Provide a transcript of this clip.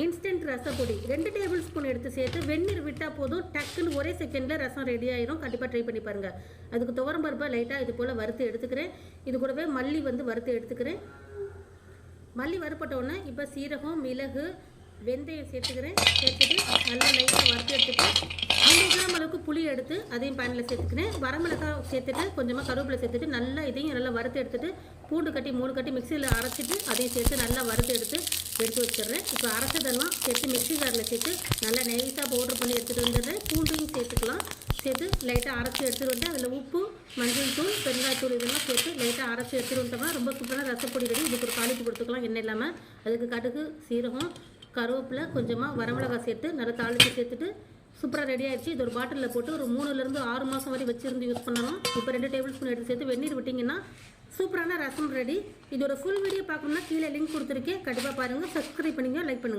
Instant ரசப்பொடி 2 table spoon எடுத்து சேர்த்து வெந்நீர் விட்டால் போதும், டக்குன்னு ஒரே செகண்டில் ரசம் ரெடி ஆயிரும். கண்டிப்பாக ட்ரை பண்ணி பாருங்கள். அதுக்கு துவரம் பருப்பை லைட்டாக இது போல் வறுத்து எடுத்துக்கிறேன். இது கூடவே மல்லி வறுத்து எடுத்துக்கிறேன். மல்லி வறுப்பட்டோன்னே இப்போ சீரகம், மிளகு, வெந்தயம் சேர்த்துக்கிறேன். சேர்த்துட்டு நல்லா லைட்டாக வறுத்து எடுத்துட்டு 5 கிராம் அளவுக்கு புளி எடுத்து அதையும் பேனில் சேர்த்துக்கிறேன். வரமிளகாய் சேர்த்துட்டு கொஞ்சமாக கருவேப்பிலை சேர்த்துட்டு நல்லா இதையும் நல்லா வறுத்து எடுத்துட்டு பூண்டு கட்டி 3 கட்டி மிக்சியில் அரைச்சிட்டு அதையும் சேர்த்து நல்லா வறுத்து எடுத்து வச்சிடுறேன். இப்போ அரைச்சதெல்லாம் சேர்த்து மிக்சி ஜாரில் சேர்த்து நல்லா நைஸாக பவுடர் பண்ணி எடுத்துகிட்டு வந்துடுறேன். பூண்டையும் சேர்த்துக்கலாம். சேர்த்து லைட்டாக அரைச்சி எடுத்துகிட்டு வந்து அதில் உப்பு, மஞ்சள் தூள், பெருங்காயத்தூள் இதெல்லாம் சேர்த்து லைட்டாக அரைச்சி எடுத்துகிட்டு வந்தோம்னா ரொம்ப சூப்பரான ரசப்பொடி ரெடி. இதுக்கு ஒரு தாளிப்பு கொடுத்துக்கலாம் எண்ணெய் இல்லாமல். அதுக்கு கடுகு, சீரகம், கருவேப்பிலை, கொஞ்சமாக வரமிளகாய் சேர்த்து நல்லா தாளித்து சேர்த்துட்டு சூப்பராக ரெடி ஆகிடுச்சு. இது ஒரு பாட்டிலில் போட்டு ஒரு 3லேருந்து 6 மாதம் வரை வச்சுருந்து யூஸ் பண்ணலாம். இப்போ 2 டேபிள் ஸ்பூன் எடுத்து சேர்த்து வெந்நீர் விட்டிங்கன்னா சூப்பரான ரசம் ரெடி. இதோட ஃபுல் வீடியோ பார்க்கணும்னா கீழே லிங்க் கொடுத்துருக்கேன். கண்டிப்பாக பாருங்கள். சப்ஸ்கிரைப் பண்ணிங்க, லைக் பண்ணுங்கள்.